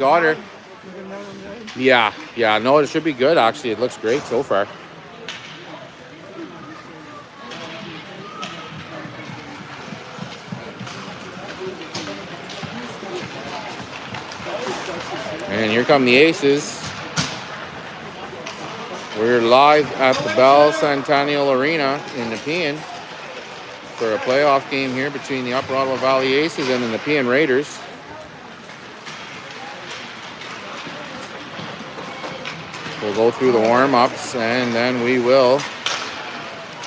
got her. Yeah, no, it should be good, actually. It looks great so far. And here come the Aces. We're live at the Bell Centennial Arena in Nepean for a playoff game here between the Upper Ottawa Valley Aces and the Nepean Raiders. We'll go through the warm-ups and then we will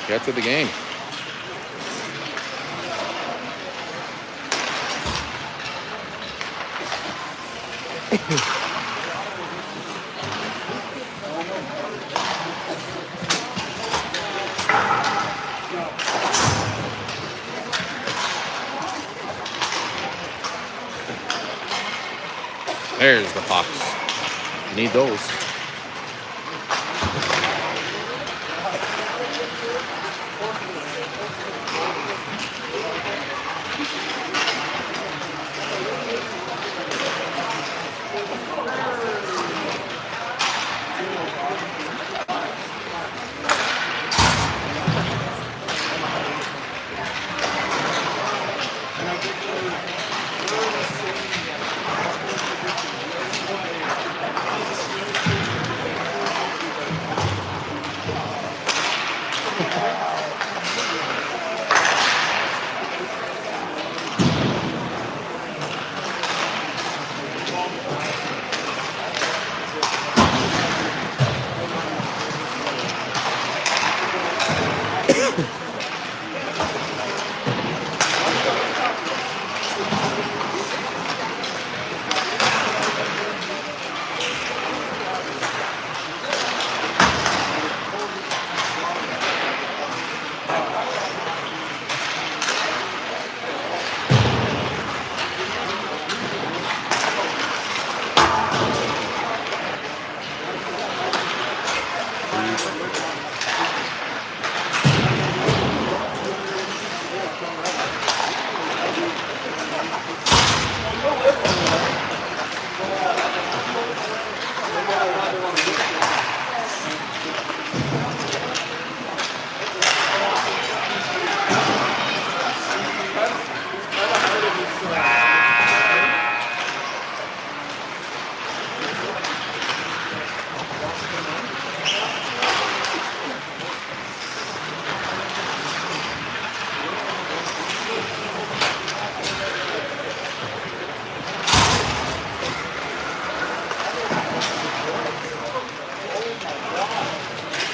get to the game. There's the pucks. Need those.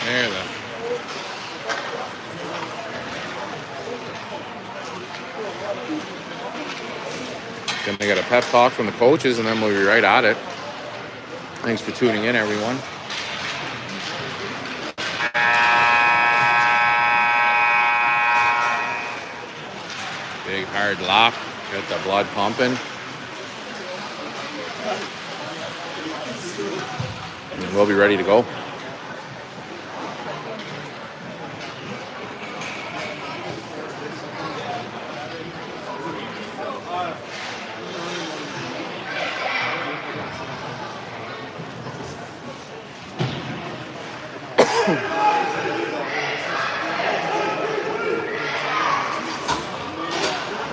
There then. Gonna get a pep talk from the coaches and then we'll be right at it. Thanks for tuning in, everyone. Big hard lap. Get the blood pumping. And we'll be ready to go.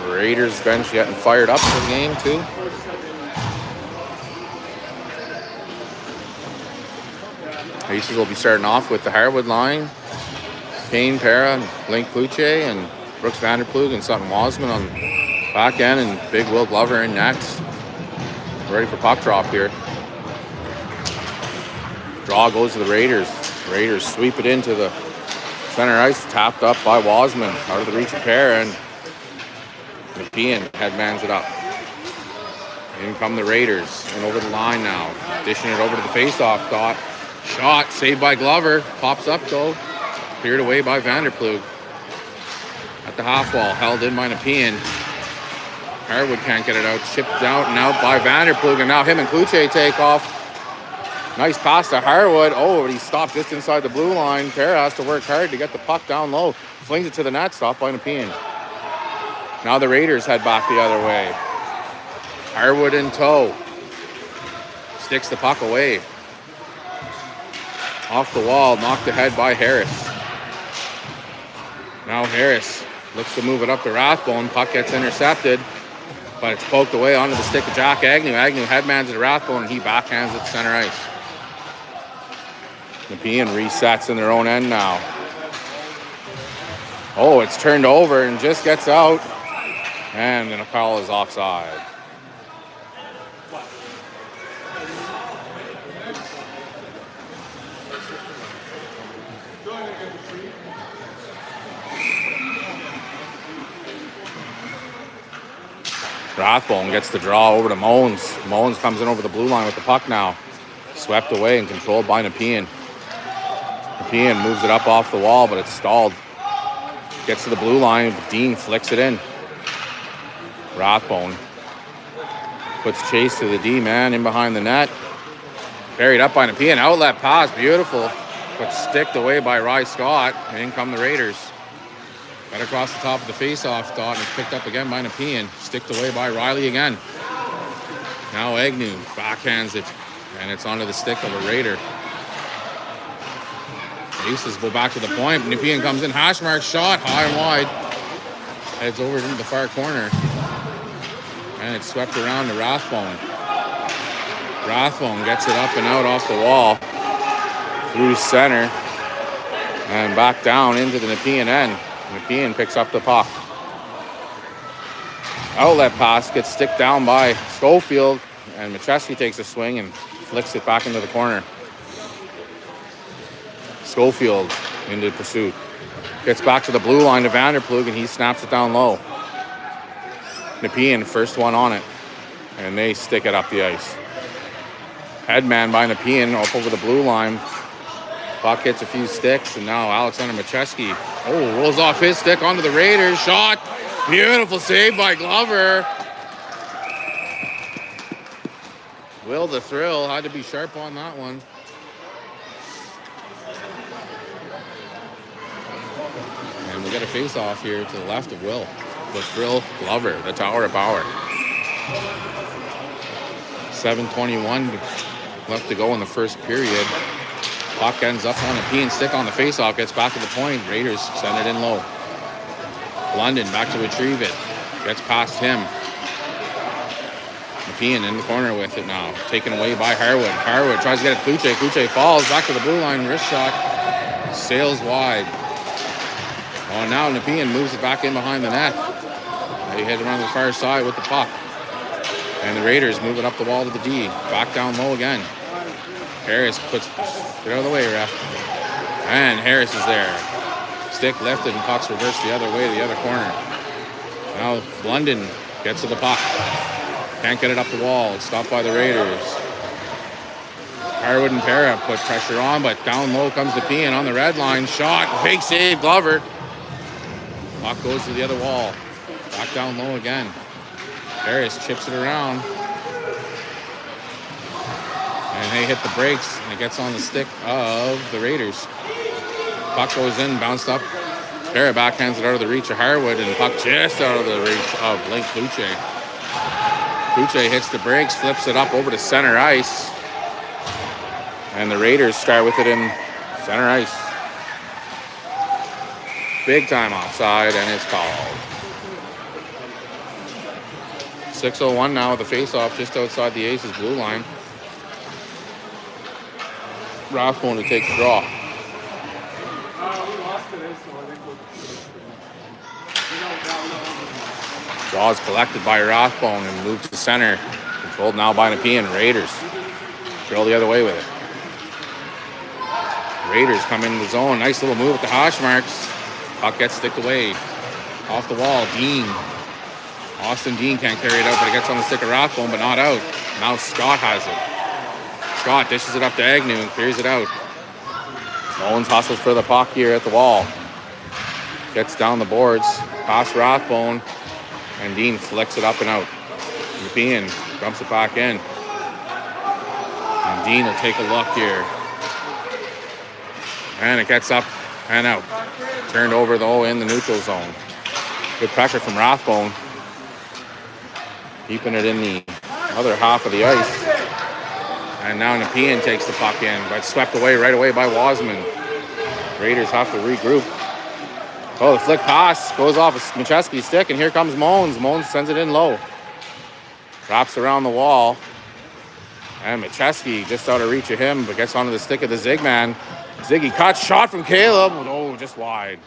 Raiders bench getting fired up for the game too. Aces will be starting off with the Harwood line. Kane, Para, Link Kluche, and Brooks Vanderplug and Sutton Wasman on back end, and Big Will Glover in next. Ready for puck drop here. Draw goes to the Raiders. Raiders sweep it into the center ice, tapped up by Wasman, out of the reach of Para, and Nepean headmans it up. In come the Raiders, and over the line now. Dishing it over to the faceoff dot. Shot, saved by Glover. Pops up though. Cleared away by Vanderplug. At the half wall, held in by Nepean. Harwood can't get it out. Chipped out and out by Vanderplug, and now him and Kluche take off. Nice pass to Harwood. Oh, but he stopped just inside the blue line. Para has to work hard to get the puck down low. Flings it to the net, stopped by Nepean. Now the Raiders head back the other way. Harwood in tow. Sticks the puck away. Off the wall, knocked ahead by Harris. Now Harris looks to move it up to Rathbone. Puck gets intercepted, but it's poked away onto the stick of Jack Agnew. Agnew headmans it to Rathbone, and he backhands it to center ice. Nepean resets in their own end now. Oh, it's turned over and just gets out. And the call is offside. Rathbone gets the draw over to Moans. Moans comes in over the blue line with the puck now. Swept away and controlled by Nepean. Nepean moves it up off the wall, but it's stalled. Gets to the blue line, but Dean flicks it in. Rathbone puts chase to the D-man in behind the net. Carried up by Nepean. Outlet pass, beautiful, but sticked away by Rye Scott. And in come the Raiders. Got across the top of the face-off dot and it's picked up again by Nepean. Sticked away by Riley again. Now Agnew backhands it, and it's onto the stick of a Raider. Aces go back to the point. Nepean comes in, hash mark shot, high and wide. Heads over into the far corner. And it's swept around to Rathbone. Rathbone gets it up and out off the wall. Through center. And back down into the Nepean end. Nepean picks up the puck. Outlet pass gets sticked down by Schofield. And Macheski takes a swing and flicks it back into the corner. Schofield into pursuit. Gets back to the blue line to Vanderplug, and he snaps it down low. Nepean, first one on it, and they stick it up the ice. Headman by Nepean up over the blue line. Puck hits a few sticks, and now Alexander Macheski rolls off his stick onto the Raiders. Shot. Beautiful save by Glover. Will the Thrill had to be sharp on that one. And we got a face-off here to the left of Will. The Thrill, Glover, the Tower of Power. 7:21 left to go in the first period. Puck ends up on a Nepean stick on the face-off, gets back to the point. Raiders send it in low. London back to retrieve it. Gets past him. Nepean in the corner with it now. Taken away by Harwood. Harwood tries to get it to Kluche. Kluche falls back to the blue line. Wrist shot. Sails wide. Oh, now Nepean moves it back in behind the net. They head around the far side with the puck. And the Raiders move it up the wall to the D. Back down low again. Harris puts... Get out of the way, ref. And Harris is there. Stick lifted and puck's reversed the other way, the other corner. Now London gets to the puck. Can't get it up the wall. It's stopped by the Raiders. Harwood and Para put pressure on, but down low comes Nepean on the red line. Shot. Big save, Glover. Puck goes to the other wall. Back down low again. Harris chips it around. And they hit the brakes, and it gets on the stick of the Raiders. Puck goes in, bounced up. Para backhands it out of the reach of Harwood, and puck just out of the reach of Link Kluche. Kluche hits the brakes, flips it up over to center ice. And the Raiders start with it in center ice. Big time offside, and it's called. 6:01 now with the face-off just outside the Aces blue line. Rathbone to take the draw. Draw is collected by Rathbone and moved to center. Controlled now by Nepean. Raiders drill the other way with it. Raiders come into the zone. Nice little move with the hash marks. Puck gets sticked away. Off the wall. Dean. Austin Dean can't carry it out, but it gets on the stick of Rathbone, but not out. Now Scott has it. Scott dishes it up to Agnew and clears it out. Owens hustles for the puck here at the wall. Gets down the boards. Past Rathbone. And Dean flicks it up and out. Nepean dumps it back in. And Dean will take a look here. And it gets up and out. Turned over though in the neutral zone. Good pressure from Rathbone. Keeping it in the other half of the ice. And now Nepean takes the puck in, but swept away right away by Wasman. Raiders have to regroup. Oh, the flick pass goes off of Macheski's stick, and here comes Moans. Moans sends it in low. Wraps around the wall. And Macheski just out of reach of him, but gets onto the stick of the Zig man. Ziggy cuts, shot from Caleb. Oh, just wide.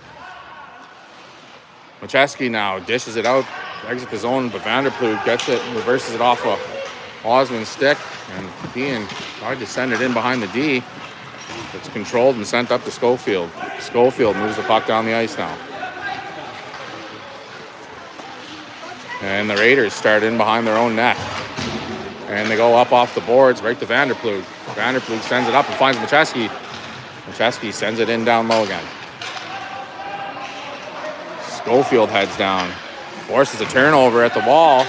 Macheski now dishes it out, exits the zone, but Vanderploeg gets it, reverses it off of Wasman's stick, and Nepean tried to send it in behind the D. It's controlled and sent up to Schofield. Schofield moves the puck down the ice now. And the Raiders start in behind their own net. And they go up off the boards right to Vanderploeg. Vanderploeg sends it up and finds Macheski. Macheski sends it in down low again. Schofield heads down. Forces a turnover at the wall.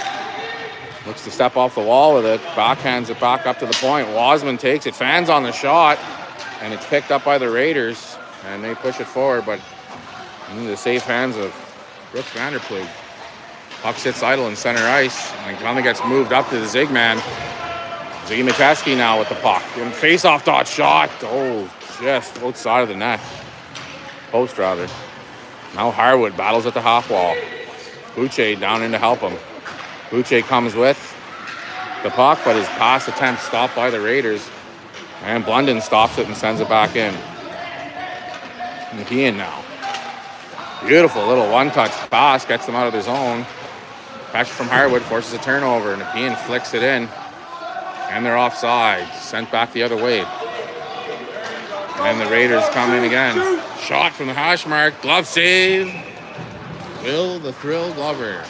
Looks to step off the wall with it. Backhands it back up to the point. Wasman takes it. Fans on the shot. And it's picked up by the Raiders. And they push it forward, but into the safe hands of Brooks Vanderploeg. Puck sits idle in center ice. And finally gets moved up to the Zig man. Ziggy Macheski now with the puck. And face-off dot shot. Oh, just outside of the net. Post, rather. Now Harwood battles at the half wall. Boucher down in to help him. Boucher comes with the puck, but his pass attempt stopped by the Raiders. And Blunden stops it and sends it back in. Nepean now. Beautiful little one-touch pass. Gets them out of their zone. Pressure from Harwood forces a turnover. Nepean flicks it in. And they're offside. Sent back the other way. And the Raiders come in again. Shot from the hash mark. Glove save. Will the Thrill Glover.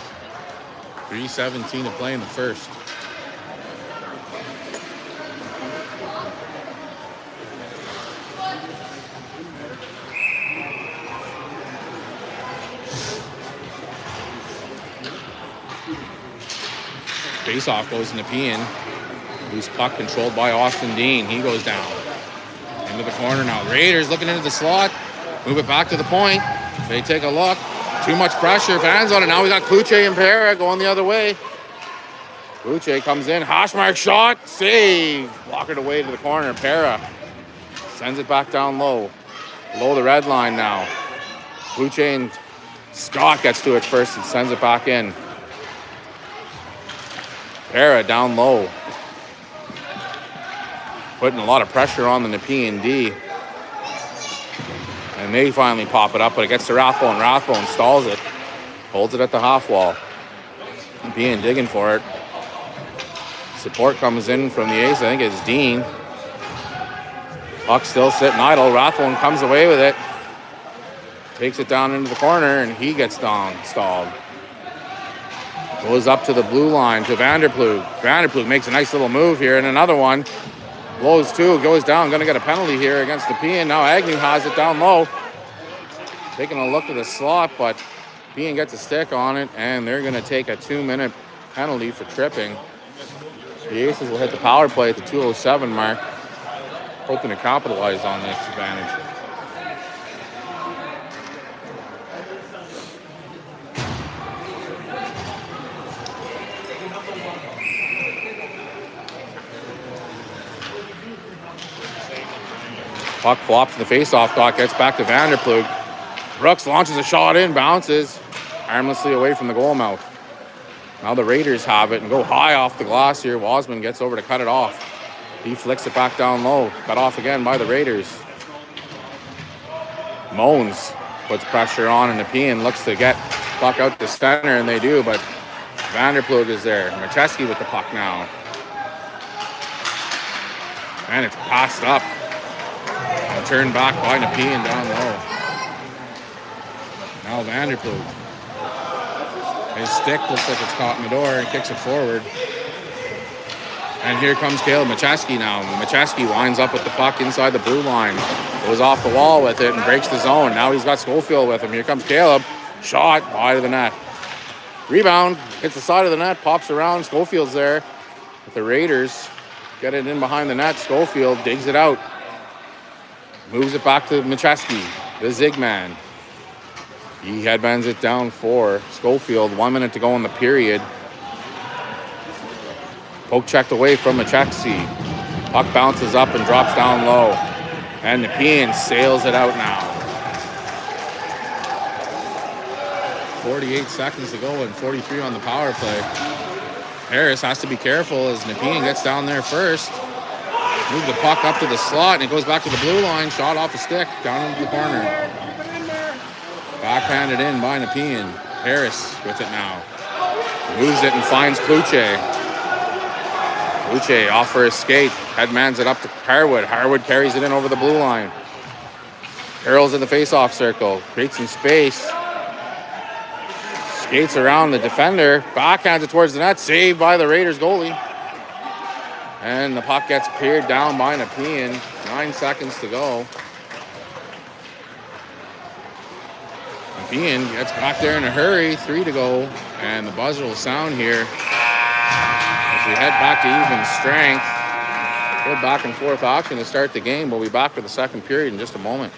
3:17 to play in the first. Face-off goes to Nepean. Loose puck controlled by Austin Dean. He goes down. Into the corner now. Raiders looking into the slot. Move it back to the point. They take a look. Too much pressure. Fans on it. Now we got Kluche and Pera going the other way. Kluche comes in. Hashmark shot. Save. Block it away to the corner. Pera sends it back down low. Below the red line now. Kluche and Scott gets to it first and sends it back in. Pera down low. Putting a lot of pressure on the Nepean D. And they finally pop it up, but it gets to Rathbone. Rathbone stalls it. Holds it at the half wall. Nepean digging for it. Support comes in from the ace. I think it's Dean. Puck still sitting idle. Rathbone comes away with it. Takes it down into the corner, and he gets down stalled. Goes up to the blue line to Vanderploeg. Vanderploeg makes a nice little move here, and another one. Blows two, goes down. Going to get a penalty here against Nepean. Now Agnew has it down low. Taking a look at the slot, but Nepean gets a stick on it, and they're going to take a 2-minute penalty for tripping. The Aces will hit the power play at the 2:07 mark, hoping to capitalize on this advantage. Puck flops in the face-off dot, gets back to Vanderploeg. Brooks launches a shot in, bounces harmlessly away from the goal mouth. Now the Raiders have it and go high off the glass here. Wasman gets over to cut it off. He flicks it back down low. Cut off again by the Raiders. Moans puts pressure on, and Nepean looks to get puck out to center, and they do, but Vanderploeg is there. Macheski with the puck now. And it's passed up. And turned back by Nepean down low. Now Vanderploeg. His stick looks like it's caught in the door and kicks it forward. And here comes Caleb Macheski now. Macheski winds up with the puck inside the blue line. Goes off the wall with it and breaks the zone. Now he's got Schofield with him. Here comes Caleb. Shot wide of the net. Rebound. Hits the side of the net. Pops around. Schofield's there. But the Raiders get it in behind the net. Schofield digs it out. Moves it back to Macheski, the Zig man. He headbands it down for Schofield. 1 minute to go in the period. Poke checked away from Macheski. Puck bounces up and drops down low. And Nepean sails it out now. 48 seconds to go and 43 on the power play. Harris has to be careful as Nepean gets down there first. Move the puck up to the slot and it goes back to the blue line. Shot off a stick down into the corner. Backhanded in by Nepean. Harris with it now. Moves it and finds Kluche. Kluche off for a skate. Headmans it up to Harwood. Harwood carries it in over the blue line. Carroll's in the face-off circle. Creates some space. Skates around the defender. Backhands it towards the net. Saved by the Raiders goalie. And the puck gets cleared down by Nepean. 9 seconds to go. Nepean gets back there in a hurry. 3 to go. And the buzzer will sound here as we head back to even strength. Good back and forth action to start the game. We'll be back for the second period in just a moment.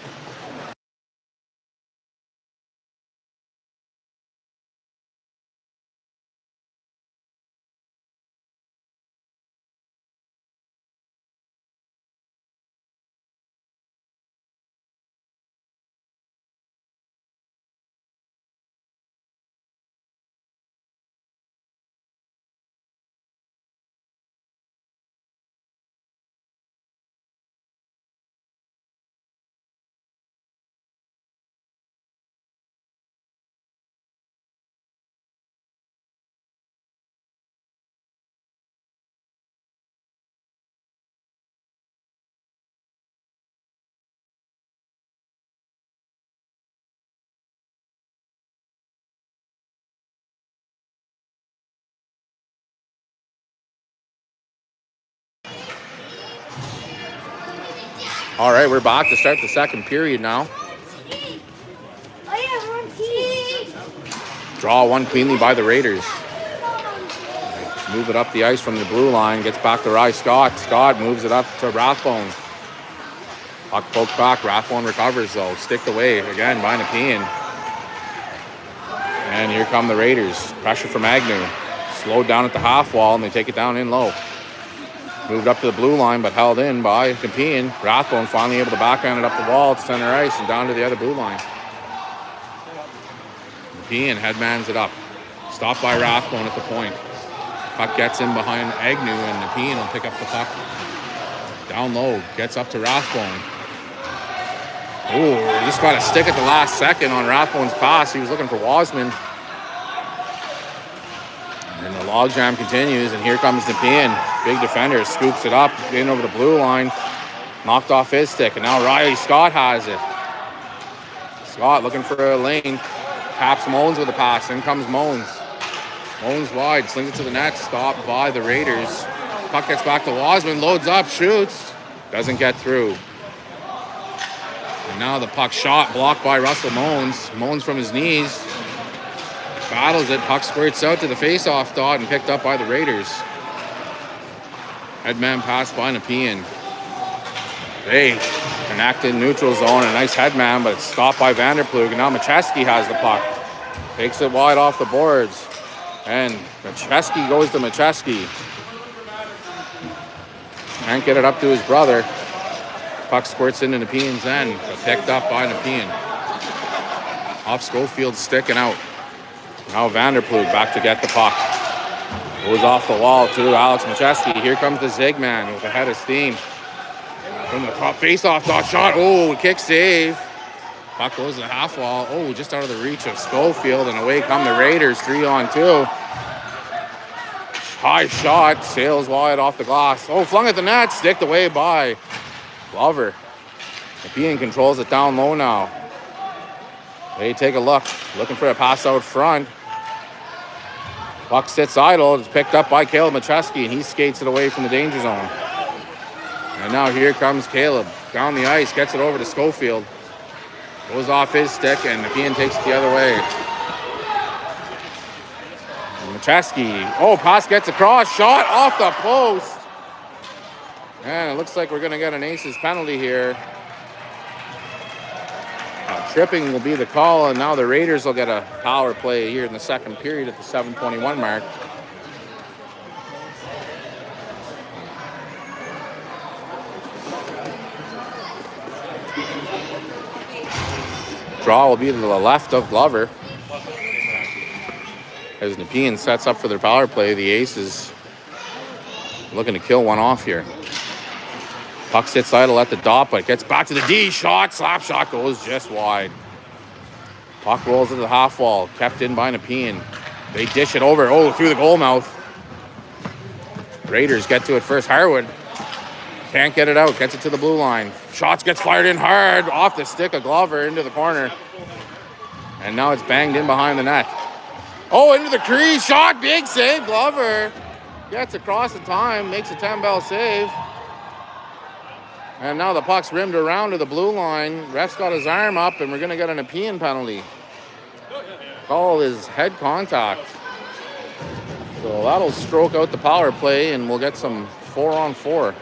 All right, we're back to start the second period now. Draw one cleanly by the Raiders. Move it up the ice from the blue line. Gets back to Rye Scott. Scott moves it up to Rathbone. Puck poked back. Rathbone recovers though. Sticked away again by Nepean. And here come the Raiders. Pressure from Agnew. Slowed down at the half wall and they take it down in low. Moved up to the blue line, but held in by Nepean. Rathbone finally able to backhand it up the wall to center ice and down to the other blue line. Nepean headmans it up. Stopped by Rathbone at the point. Puck gets in behind Agnew, and Nepean will pick up the puck. Down low, gets up to Rathbone. Oh, just got a stick at the last second on Rathbone's pass. He was looking for Wasman. And the logjam continues, and here comes Nepean. Big defender, scoops it up, in over the blue line. Knocked off his stick, and now Riley Scott has it. Scott looking for a lane. Taps Moans with a pass. In comes Moans. Moans wide, slings it to the net. Stopped by the Raiders. Puck gets back to Wasman, loads up, shoots. Doesn't get through. And now the puck shot, blocked by Russell Moans. Moans from his knees. Battles it, puck squirts out to the face-off dot and picked up by the Raiders. Headman pass by Nepean. They connect in neutral zone, a nice headman, but it's stopped by Vanderplug. And now Macheski has the puck. Takes it wide off the boards. And Macheski goes to Macheski. Can't get it up to his brother. Puck squirts into Nepean's end, but picked up by Nepean. Off Schofield's sticking out. Now Vanderplug back to get the puck. Goes off the wall to Alex Macheski. Here comes the Zigman with a head of steam. From the top face-off dot shot. Oh, kick save. Puck goes to the half wall. Oh, just out of the reach of Schofield. And away come the Raiders, 3-on-2. High shot. Sails wide off the glass. Oh, flung at the net. Sticked away by Glover. Nepean controls it down low now. They take a look. Looking for a pass out front. Puck sits idle. It's picked up by Caleb Macheski, and he skates it away from the danger zone. And now here comes Caleb. Down the ice, gets it over to Schofield. Goes off his stick, and Nepean takes it the other way. And Macheski. Oh, pass gets across. Shot off the post. And it looks like we're going to get an Aces penalty here. Tripping will be the call, and now the Raiders will get a power play here in the second period at the 7:21 mark. Draw will be to the left of Glover. As Nepean sets up for their power play, the Aces looking to kill one off here. Puck sits idle at the dot, but gets back to the D. Shot, slap shot goes just wide. Puck rolls into the half wall, kept in by Nepean. They dish it over, through the goal mouth. Raiders get to it first. Harwood can't get it out, gets it to the blue line. Shots gets fired in hard, off the stick of Glover into the corner. And now it's banged in behind the net. Into the crease, shot, big save, Glover. Gets across the time, makes a 10-bell save. And now the puck's rimmed around to the blue line. Ref's got his arm up, and we're going to get an Nepean penalty. Call is head contact. So that'll stroke out the power play, and we'll get some 4-on-4.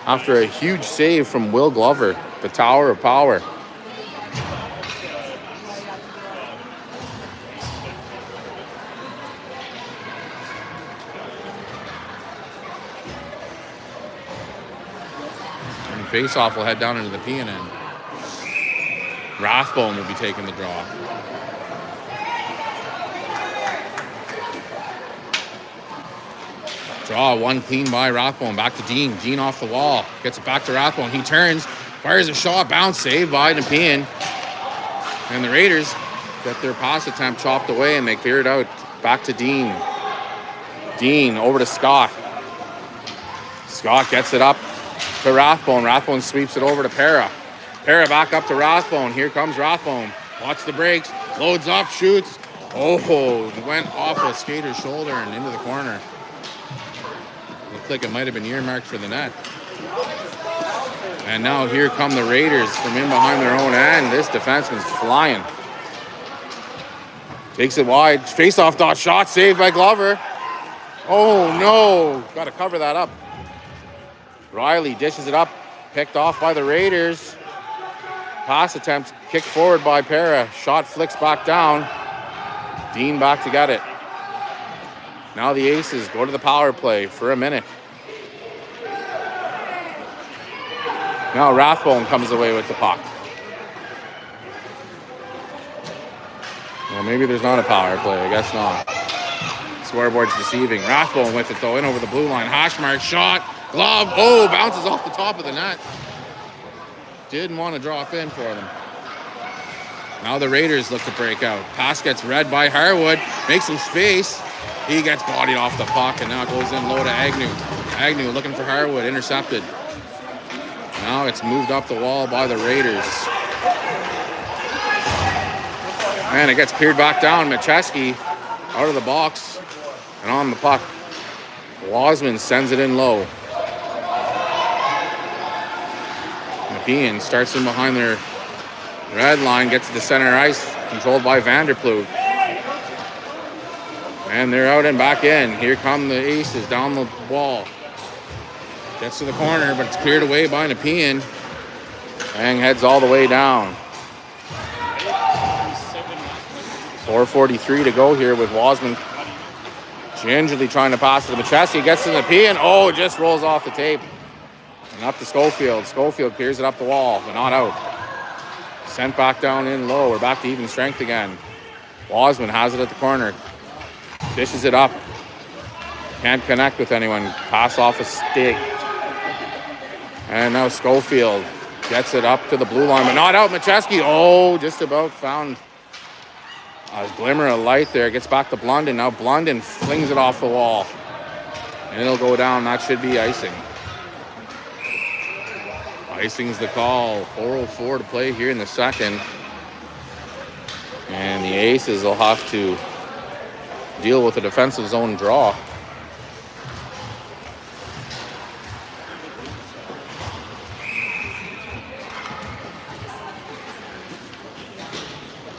After a huge save from Will Glover, the Tower of Power. Face-off will head down into the Nepean end. Rathbone will be taking the draw. Draw, one clean by Rathbone. Back to Dean. Dean off the wall. Gets it back to Rathbone. He turns, fires a shot, bounce, saved by Nepean. And the Raiders get their pass attempt chopped away, and they clear it out. Back to Dean. Dean over to Scott. Scott gets it up to Rathbone. Rathbone sweeps it over to Para. Para back up to Rathbone. Here comes Rathbone. Watch the brakes. Loads up, shoots. Went off a skater's shoulder and into the corner. Looked like it might have been earmarked for the net. And now here come the Raiders from in behind their own end. This defenseman's flying. Takes it wide. Face-off dot shot saved by Glover. Oh no! Got to cover that up. Riley dishes it up, picked off by the Raiders. Pass attempt kicked forward by Para. Shot flicks back down. Dean back to get it. Now the Aces go to the power play for a minute. Now Rathbone comes away with the puck. Well, maybe there's not a power play. I guess not. Scoreboard's deceiving. Rathbone with it though, in over the blue line. Hash mark, shot. Glove, bounces off the top of the net. Didn't want to drop in for them. Now the Raiders look to break out. Pass gets read by Harwood. Makes some space. He gets bodied off the puck, and now goes in low to Agnew. Agnew looking for Harwood, intercepted. Now it's moved up the wall by the Raiders. And it gets cleared back down. Macheski out of the box and on the puck. Wasman sends it in low. Nepean starts in behind their red line, gets to the center ice, controlled by Vanderploeg. And they're out and back in. Here come the Aces down the wall. Gets to the corner, but it's cleared away by Nepean. And heads all the way down. 4:43 to go here with Wasman gingerly trying to pass it to Macheski. Gets to Nepean. Just rolls off the tape. And up to Schofield. Schofield clears it up the wall, but not out. Sent back down in low. We're back to even strength again. Wasman has it at the corner. Dishes it up. Can't connect with anyone. Pass off a stick. And now Schofield gets it up to the blue line, but not out. Macheski, just about found a glimmer of light there. Gets back to Blunden. Now Blunden flings it off the wall. And it'll go down. That should be icing. Icing's the call. 4:04 to play here in the second. And the Aces will have to deal with a defensive zone draw.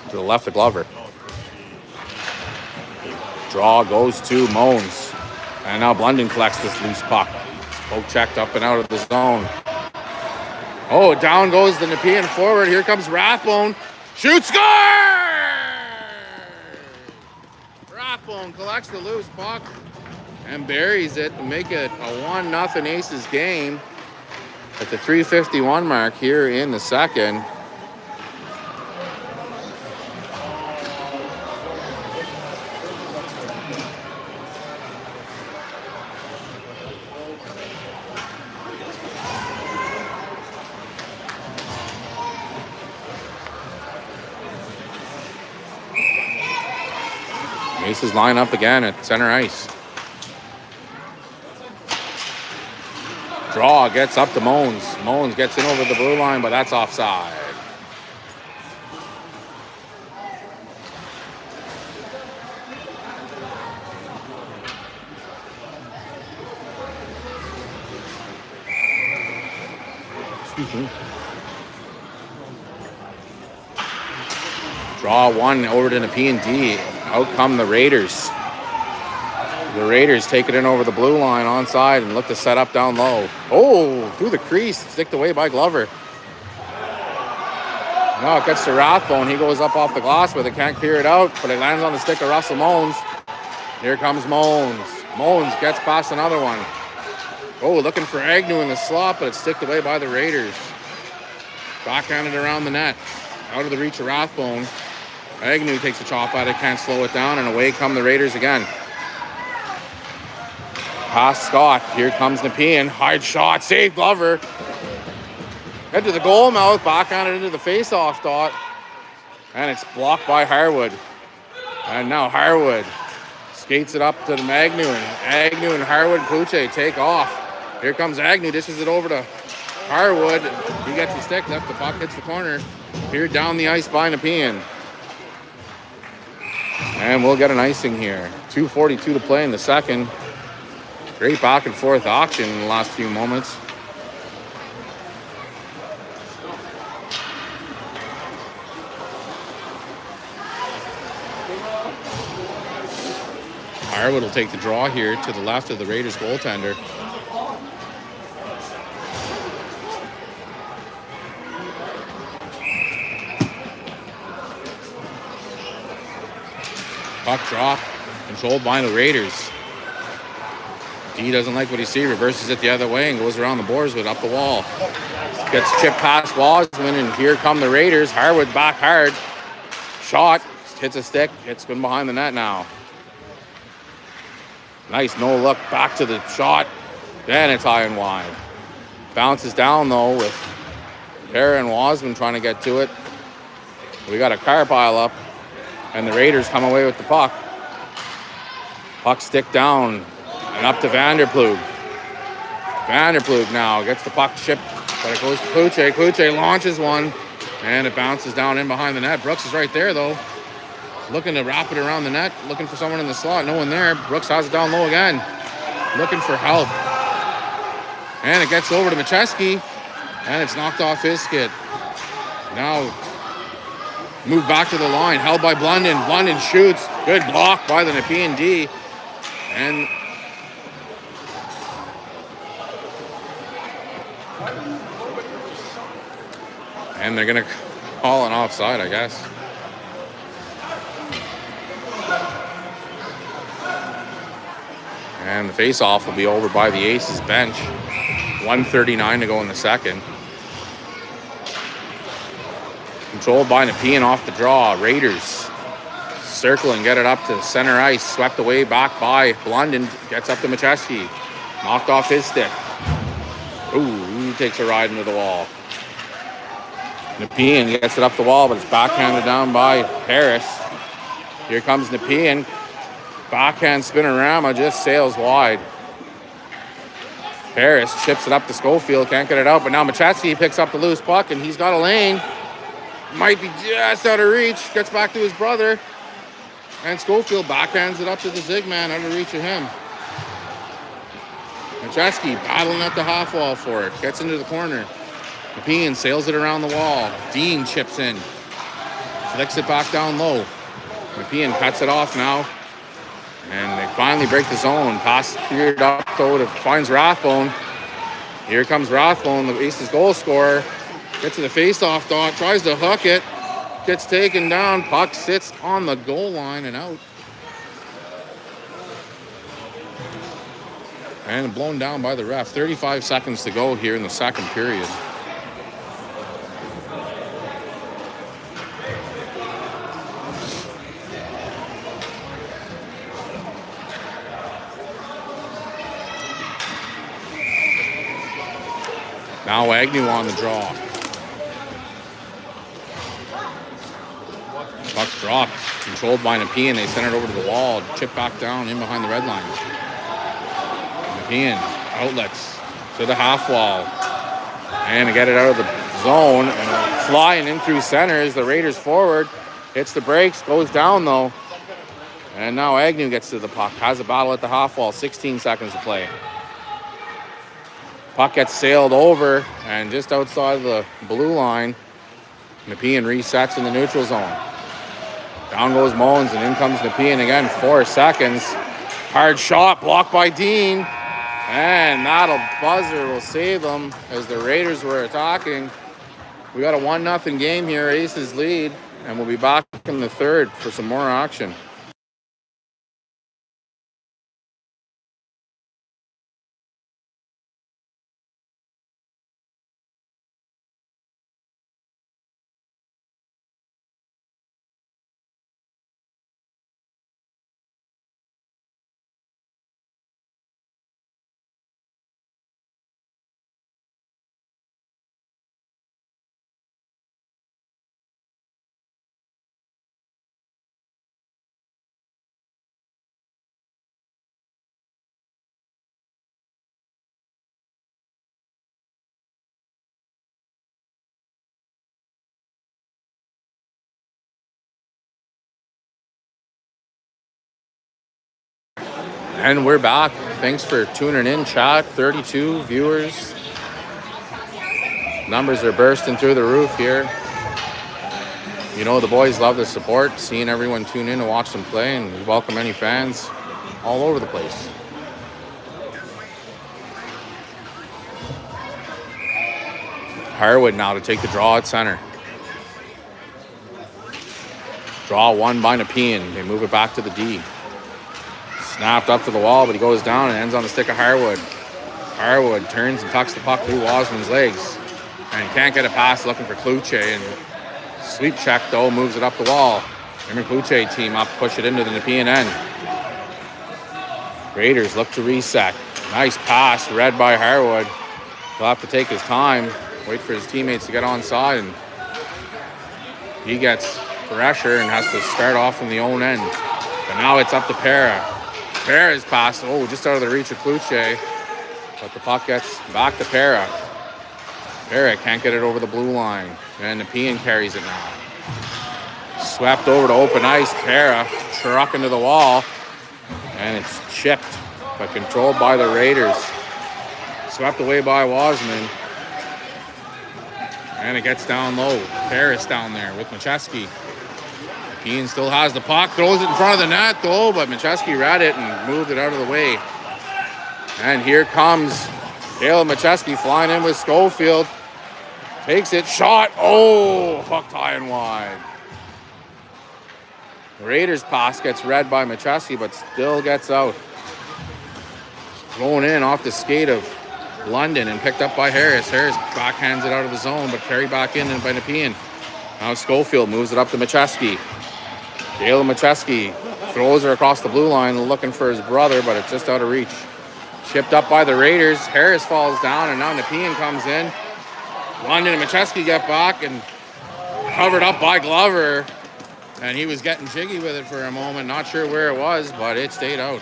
To the left of Glover. Draw goes to Moans. And now Blunden collects this loose puck. Poke checked up and out of the zone. Down goes the Nepean forward. Here comes Rathbone. Shoot, score! Rathbone collects the loose puck and buries it to make it a 1-0 Aces game. at the 3:51 mark here in the second. Aces line up again at center ice. Draw gets up to Moans. Moans gets in over the blue line, but that's offside. Draw one over to Nepean D. Out come the Raiders. The Raiders take it in over the blue line onside and look to set up down low. Oh, through the crease, sticked away by Glover. No, it gets to Rathbone. He goes up off the glass with it, can't clear it out, but it lands on the stick of Russell Moans. Here comes Moans. Moans gets past another one. Oh, looking for Agnew in the slot, but it's sticked away by the Raiders. Backhanded around the net. Out of the reach of Rathbone. Agnew takes a chop at it, can't slow it down, and away come the Raiders again. Past Scott. Here comes Nepean. Hard shot. Save Glover. Head to the goal mouth. Backhanded into the face-off dot. And it's blocked by Harwood. And now Harwood skates it up to the Agnew. And Agnew and Harwood Kluche take off. Here comes Agnew. Dishes it over to Harwood. He gets the stick. Left the puck. Hits the corner. Here down the ice by Nepean. And we'll get an icing here. 2:42 to play in the second. Great back and forth action in the last few moments. Harwood will take the draw here to the left of the Raiders goaltender. Puck drop, controlled by the Raiders. D doesn't like what he sees, reverses it the other way and goes around the boards with up the wall. Gets chipped past Wasman, and here come the Raiders. Harwood back hard. Shot, hits a stick, hits good behind the net now. Nice no look back to the shot. Then it's high and wide. Bounces down though with Para and Wasman trying to get to it. We got a car pile up. And the Raiders come away with the puck. Puck stick down and up to Vanderplug. Vanderplug now gets the puck chipped, but it goes to Kluche. Kluche launches one, and it bounces down in behind the net. Brooks is right there, though. Looking to wrap it around the net, looking for someone in the slot. No one there. Brooks has it down low again. Looking for help. And it gets over to Macheski, and it's knocked off his skid. Now move back to the line, held by Blunden. Blunden shoots. Good block by the Nepean D. And they're going to call an offside, I guess. And the face-off will be over by the Aces bench. 1:39 to go in the second. Controlled by Nepean off the draw. Raiders circle and get it up to the center ice. Swept away back by Blunden. Gets up to Macheski. Knocked off his stick. Ooh, he takes a ride into the wall. Nepean gets it up the wall, but it's backhanded down by Harris. Here comes Nepean. Backhand spinorama just sails wide. Harris chips it up to Schofield. Can't get it out, but now Macheski picks up the loose puck, and he's got a lane. Might be just out of reach. Gets back to his brother. And Schofield backhands it up to the zig man out of reach of him. Macheski battling at the half wall for it. Gets into the corner. Nepean sails it around the wall. Dean chips in. Flicks it back down low. Nepean cuts it off now. And they finally break the zone. Pass cleared up though, finds Rathbone. Here comes Rathbone, the Aces goal scorer. Gets to the face-off dot, tries to hook it. Gets taken down. Puck sits on the goal line and out. And blown down by the ref. 35 seconds to go here in the second period. Now Agnew on the draw. Puck's dropped. Controlled by Nepean. They send it over to the wall. Chip back down in behind the red line. Nepean outlets to the half wall. And to get it out of the zone. And flying in through center is the Raiders forward. Hits the brakes. Goes down though. And now Agnew gets to the puck. Has a battle at the half wall. 16 seconds to play. Puck gets sailed over, and just outside the blue line, Nepean resets in the neutral zone. Down goes Mullins, and in comes Nepean again. 4 seconds. Hard shot, blocked by Dean. And that'll buzzer will save them as the Raiders were attacking. We got a 1-0 game here, Aces lead, and we'll be back in the third for some more action. And we're back. Thanks for tuning in, chat. 32 viewers. Numbers are bursting through the roof here. You know, the boys love the support, seeing everyone tune in to watch them play, and we welcome any fans all over the place. Harwood now to take the draw at center. Draw won by Nepean. They move it back to the D. Snapped up to the wall, but he goes down and ends on the stick of Harwood. Harwood turns and tucks the puck through Wasman's legs. And can't get it past, looking for Kluche. And sweep check, though, moves it up the wall. Him and Kluche team up, push it into the Nepean end. Raiders look to reset. Nice pass, read by Harwood. He'll have to take his time, wait for his teammates to get onside. And he gets pressure and has to start off from the own end. But now it's up to Para. Para's pass, just out of the reach of Kluche. But the puck gets back to Para. Para can't get it over the blue line. And Nepean carries it now. Swept over to open ice. Para truck into the wall. And it's chipped, but controlled by the Raiders. Swept away by Wasman. And it gets down low. Paris down there with Macheski. Nepean still has the puck, throws it in front of the net though, but Macheski read it and moved it out of the way. And here comes Caleb Macheski flying in with Schofield. Takes it, shot, hooked high and wide. The Raiders' pass gets read by Macheski, but still gets out. Thrown in off the skate of London and picked up by Harris. Harris backhands it out of the zone, but carried back in by Nepean. Now Schofield moves it up to Macheski. Caleb Macheski throws her across the blue line looking for his brother, but it's just out of reach. Chipped up by the Raiders. Harris falls down, and now Nepean comes in. London and Macheski get back and covered up by Glover. And he was getting jiggy with it for a moment. Not sure where it was, but it stayed out.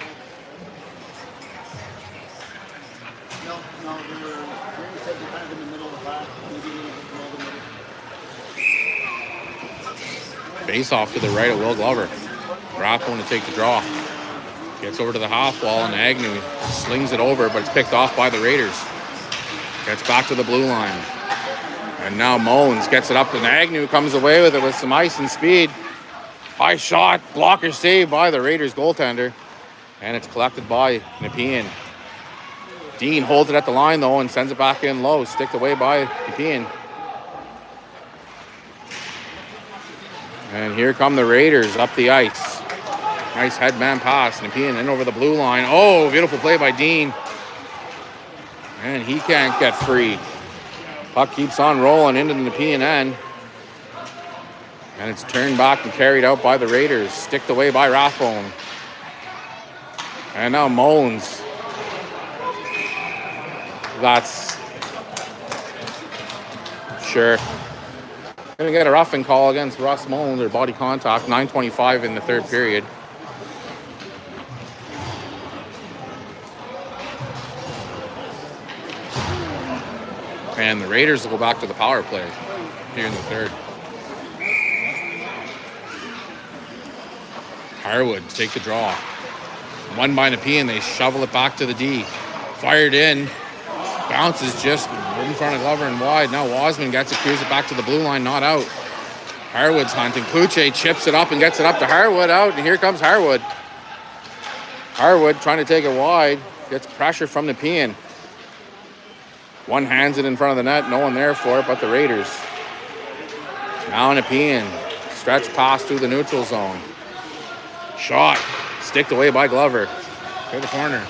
Face off to the right of Will Glover. Rathbone to take the draw. Gets over to the half wall, and Agnew slings it over, but it's picked off by the Raiders. Gets back to the blue line. And now Mullins gets it up, and Agnew comes away with it with some ice and speed. High shot, blocker saved by the Raiders goaltender. And it's collected by Nepean. Dean holds it at the line, though, and sends it back in low. Sticked away by Nepean. And here come the Raiders up the ice. Nice headman pass. Nepean in over the blue line. Beautiful play by Dean. And he can't get free. Puck keeps on rolling into the Nepean end. And it's turned back and carried out by the Raiders. Sticked away by Rathbone. And now Mullins. That's sure. Gonna get a roughing call against Russ Mullins, or body contact. 9:25 in the third period. And the Raiders will go back to the power play here in the third. Harwood take the draw. One by Nepean, they shovel it back to the D. Fired in. Bounces just in front of Glover and wide. Now Wasman gets it, clears it back to the blue line, not out. Harwood's hunting. Kluche chips it up and gets it up to Harwood, out, and here comes Harwood. Harwood trying to take it wide. Gets pressure from Nepean. One hands it in front of the net. No one there for it but the Raiders. Now Nepean. Stretch pass through the neutral zone. Shot. Sticked away by Glover. To the corner.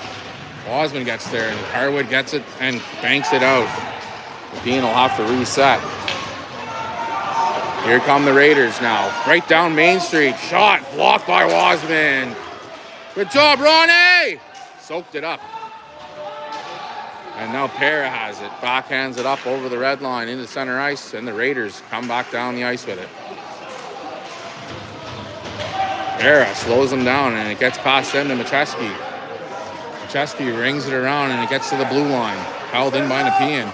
Wasman gets there and Harwood gets it and banks it out. Nepean will have to reset. Here come the Raiders now. Right down Main Street. Shot. Blocked by Wasman. Good job, Ronnie! Soaked it up. And now Para has it. Backhands it up over the red line into center ice, and the Raiders come back down the ice with it. Para slows them down, and it gets past them to Macheski. Macheski rings it around, and it gets to the blue line. Held in by Nepean.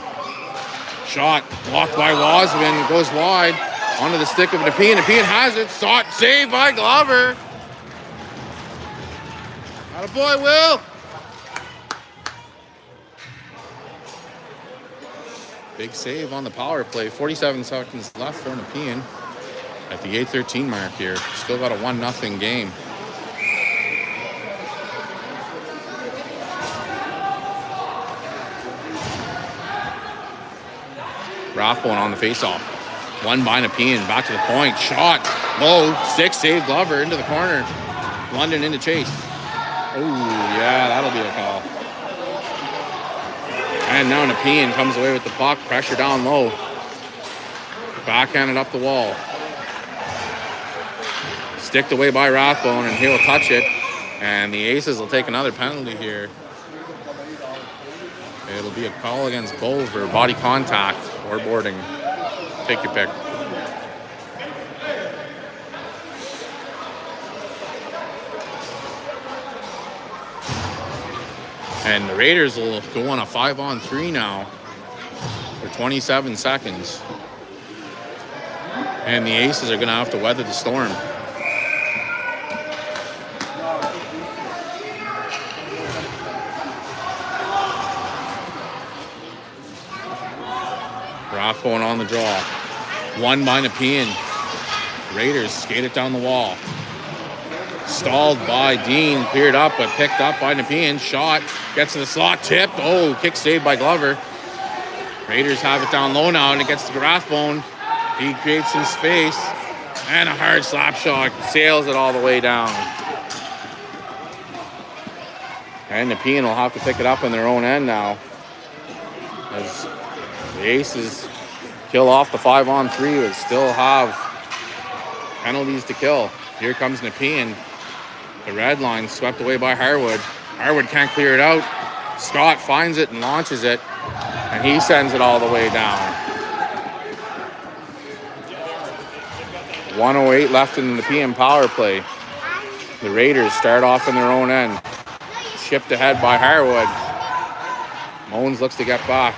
Shot blocked by Wasman. It goes wide onto the stick of Nepean. Nepean has it. Shot saved by Glover. Attaboy, Will. Big save on the power play. 47 seconds left for Nepean at the 8:13 mark here. Still got a 1-0 game. Rathbone on the faceoff. One by Nepean. Back to the point. Shot. Low. Stick save Glover into the corner. London into chase. Oh, yeah, that'll be a call. And now Nepean comes away with the puck. Pressure down low. Backhanded up the wall. Sticked away by Rathbone, and he'll touch it. And the Aces will take another penalty here. It'll be a call against Bull for body contact or boarding. Take your pick. And the Raiders will go on a 5-on-3 now for 27 seconds. And the Aces are going to have to weather the storm. Rathbone on the draw. One by Nepean. Raiders skate it down the wall. Stalled by Dean, cleared up, but picked up by Nepean. Shot, gets to the slot, tipped. Oh, kick saved by Glover. Raiders have it down low now, and it gets to Rathbone. He creates some space, and a hard slap shot. Sails it all the way down. And Nepean will have to pick it up in their own end now, as the Aces kill off the 5-on-3, but still have penalties to kill. Here comes Nepean. The red line swept away by Harwood. Harwood can't clear it out. Scott finds it and launches it, and he sends it all the way down. 1:08 left in the Nepean power play. The Raiders start off in their own end. Shipped ahead by Harwood. Mullins looks to get back.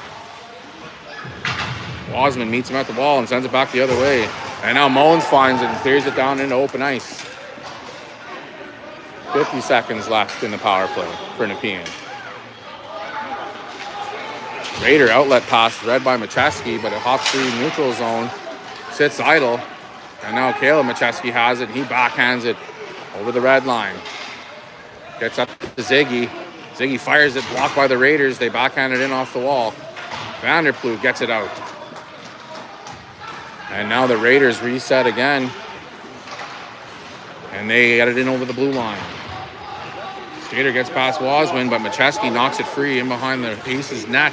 Wasman meets him at the wall and sends it back the other way. And now Mullins finds it and clears it down into open ice. 50 seconds left in the power play for Nepean. Raider outlet pass read by Macheski, but it hops through neutral zone, sits idle, and now Caleb Macheski has it. He backhands it over the red line. Gets up to Ziggy. Ziggy fires it, blocked by the Raiders. They backhand it in off the wall. Vanderploeg gets it out. And now the Raiders reset again. And they get it in over the blue line. Skater gets past Wasman, but Macheski knocks it free in behind the Aces net.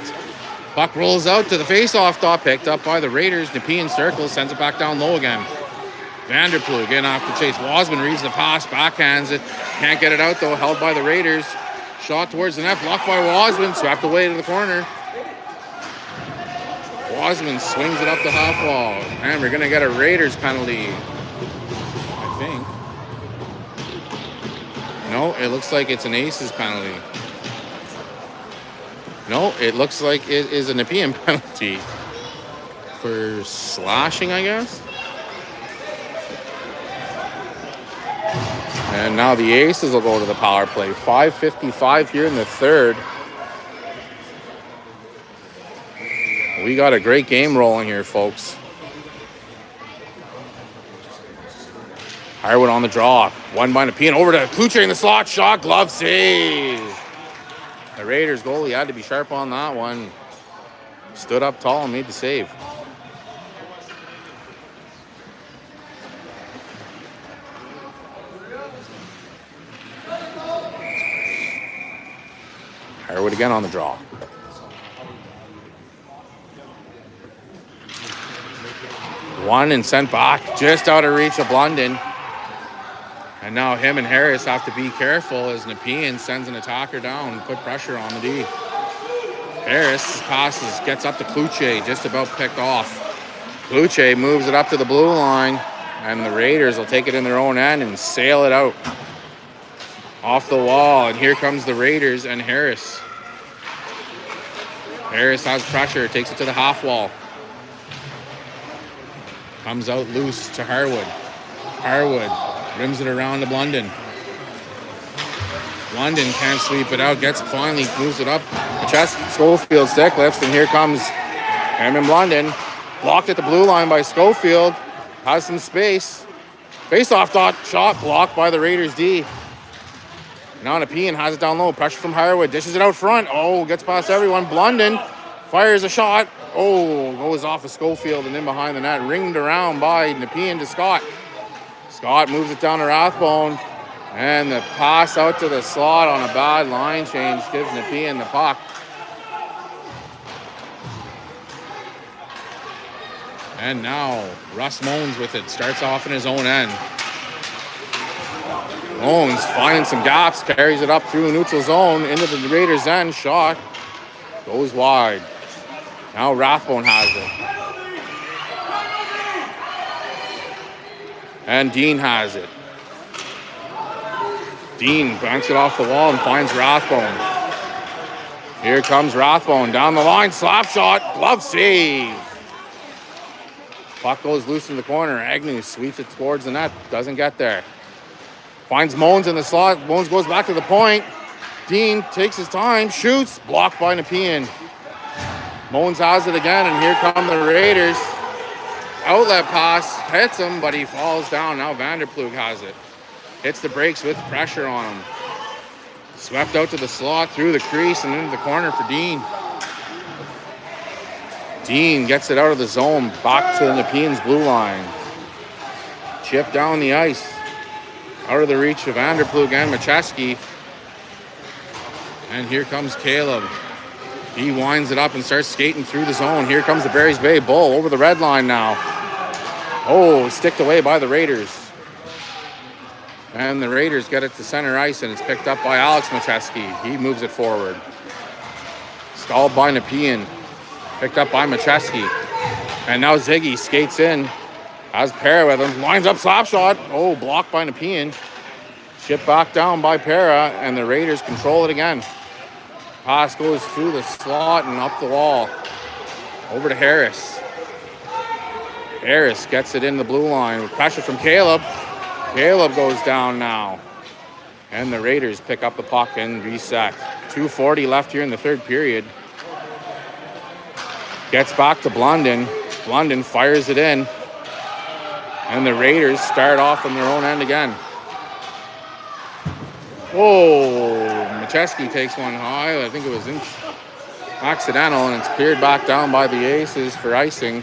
Puck rolls out to the face-off dot, picked up by the Raiders. Nepean circles, sends it back down low again. Vanderploeg in off the chase. Wasman reads the pass, backhands it. Can't get it out though, held by the Raiders. Shot towards the net, blocked by Wasman, swept away to the corner. Wasman swings it up the half wall. And we're going to get a Raiders penalty, I think. No, it looks like it's an Aces penalty. No, it looks like it is a Nepean penalty for slashing, I guess. And now the Aces will go to the power play. 5:55 here in the third. We got a great game rolling here, folks. Harwood on the draw. One by Nepean over to Kluche in the slot. Shot, glove save. The Raiders goalie had to be sharp on that one. Stood up tall and made the save. Harwood again on the draw. One and sent back just out of reach of Blunden. And now him and Harris have to be careful as Nepean sends an attacker down, put pressure on the D. Harris passes, gets up to Kluche, just about picked off. Kluche moves it up to the blue line, and the Raiders will take it in their own end and sail it out. Off the wall, and here comes the Raiders and Harris. Harris has pressure, takes it to the half wall. Comes out loose to Harwood. Harwood rims it around to Blunden. Blunden can't sweep it out, finally moves it up. The chest, Schofield stick lifts, and here comes Eamon Blunden. Blocked at the blue line by Schofield. Has some space. Face-off dot, shot blocked by the Raiders D. Now Nepean has it down low. Pressure from Harwood. Dishes it out front. Oh, gets past everyone. Blunden fires a shot. Oh, goes off of Schofield and in behind the net. Ringed around by Nepean to Scott. Scott moves it down to Rathbone. And the pass out to the slot on a bad line change gives Nepean the puck. And now Russ Moans with it. Starts off in his own end. Moans finding some gaps. Carries it up through neutral zone into the Raiders' end. Shot goes wide. Now Rathbone has it. And Dean has it. Dean banks it off the wall and finds Rathbone. Here comes Rathbone down the line. Slap shot. Glove save. Puck goes loose in the corner. Agnew sweeps it towards the net. Doesn't get there. Finds Moans in the slot. Moans goes back to the point. Dean takes his time. Shoots. Blocked by Nepean. Moans has it again, and here come the Raiders. Outlet pass. Hits him, but he falls down. Now Vanderploeg has it. Hits the brakes with pressure on him. Swept out to the slot, through the crease, and into the corner for Dean. Dean gets it out of the zone, back to Nepean's blue line. Chip down the ice. Out of the reach of Vanderploeg and Macheski. And here comes Caleb. He winds it up and starts skating through the zone. Here comes the Barry's Bay Bull over the red line now. Oh, sticked away by the Raiders. And the Raiders get it to center ice, and it's picked up by Alex Macheski. He moves it forward. Stalled by Nepean. Picked up by Macheski. And now Ziggy skates in. Has Para with him. Lines up slap shot. Oh, blocked by Nepean. Shipped back down by Para, and the Raiders control it again. Pass goes through the slot and up the wall. Over to Harris. Harris gets it in the blue line with pressure from Caleb. Caleb goes down now. And the Raiders pick up the puck and reset. 2:40 left here in the third period. Gets back to Blunden. Blunden fires it in. And the Raiders start off on their own end again. Whoa, Macheski takes one high. I think it was accidental, and it's cleared back down by the Aces for icing.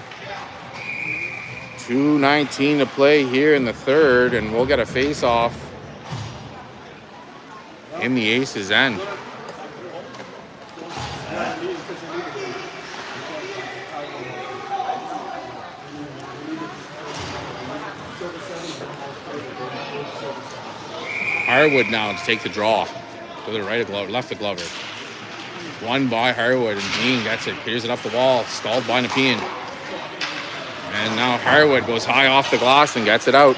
2:19 to play here in the third, and we'll get a face-off in the Aces' end. Harwood now to take the draw. To the right of Glover, left of Glover. Won by Harwood, and Dean gets it, clears it up the wall, stalled by Nepean. And now Harwood goes high off the glass and gets it out.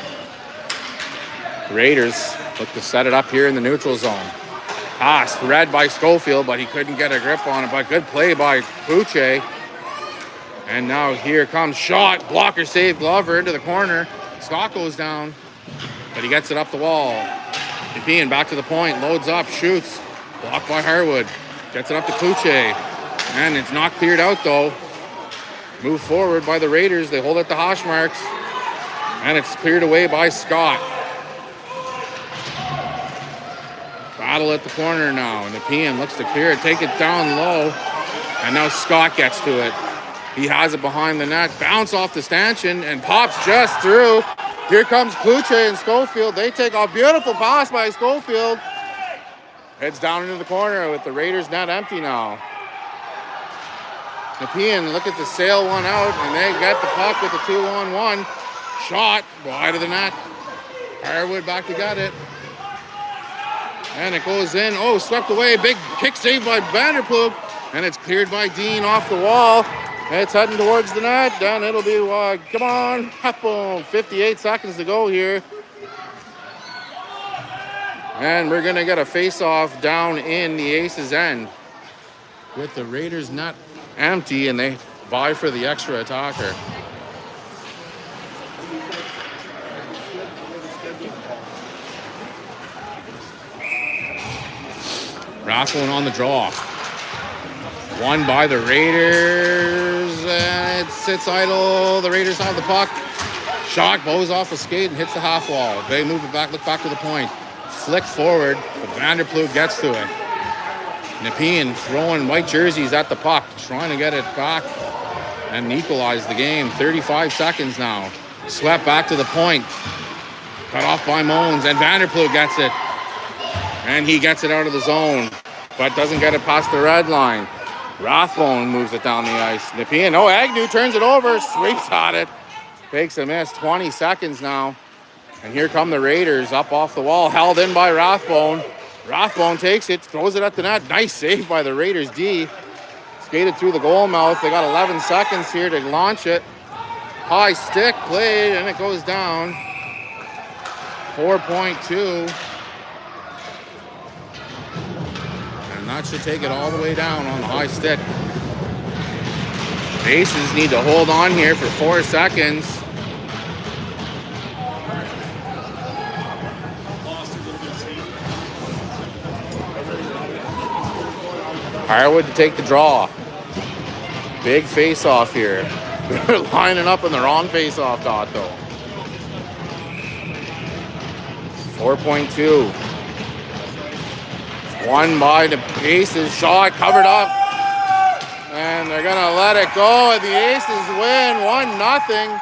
The Raiders look to set it up here in the neutral zone. Pass read by Schofield, but he couldn't get a grip on it. But good play by Puche. And now here comes shot. Blocker save Glover into the corner. Scott goes down, but he gets it up the wall. Nepean back to the point, loads up, shoots. Blocked by Harwood. Gets it up to Puche. And it's not cleared out though. Move forward by the Raiders. They hold at the hash marks. And it's cleared away by Scott. Battle at the corner now. Nepean looks to clear it, take it down low. And now Scott gets to it. He has it behind the net. Bounce off the stanchion and pops just through. Here comes Puche and Schofield. They take a beautiful pass by Schofield. Heads down into the corner with the Raiders net empty now. Nepean look at the sail one out, and they get the puck with the 2-on-1. Shot wide of the net. Harwood back to get it. And it goes in. Oh, swept away. Big kick save by Vanderploeg. And it's cleared by Dean off the wall. It's heading towards the net. Then it'll be, come on, boom. 58 seconds to go here. And we're going to get a face-off down in the Aces' end with the Raiders net empty, and they vie for the extra attacker. Rathbone on the draw. Won by the Raiders, and it sits idle. The Raiders have the puck. Shot goes off the skate and hits the half wall. They move it back, look back to the point. Flick forward, but Vanderploeg gets to it. Nepean throwing white jerseys at the puck, trying to get it back and equalize the game. 35 seconds now. Swept back to the point. Cut off by Moans, and Vanderploeg gets it. And he gets it out of the zone, but doesn't get it past the red line. Rathbone moves it down the ice. Nepean, Agnew turns it over, sweeps at it. Takes a miss, 20 seconds now. And here come the Raiders up off the wall, held in by Rathbone. Rathbone takes it, throws it at the net. Nice save by the Raiders D. Skated through the goal mouth. They got 11 seconds here to launch it. High stick played, and it goes down. 4.2. And that should take it all the way down on the high stick. The Aces need to hold on here for 4 seconds. Harwood to take the draw. Big face-off here. They're lining up in the wrong face-off dot, though. 4.2. Won by the Aces. Shot covered up. And they're going to let it go. And the Aces win 1-0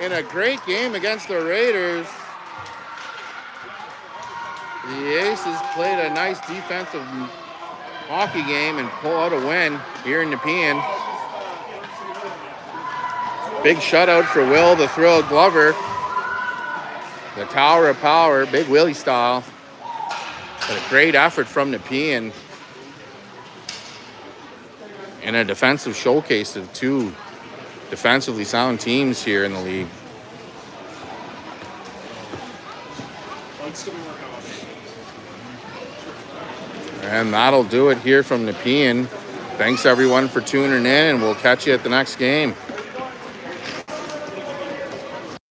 in a great game against the Raiders. The Aces played a nice defensive hockey game and pull out a win here in Nepean. Big shutout for Will the Thrill Glover. The Tower of Power, big Willie style. But a great effort from Nepean in a defensive showcase of two defensively sound teams here in the league. And that'll do it here from Nepean. Thanks everyone for tuning in, and we'll catch you at the next game.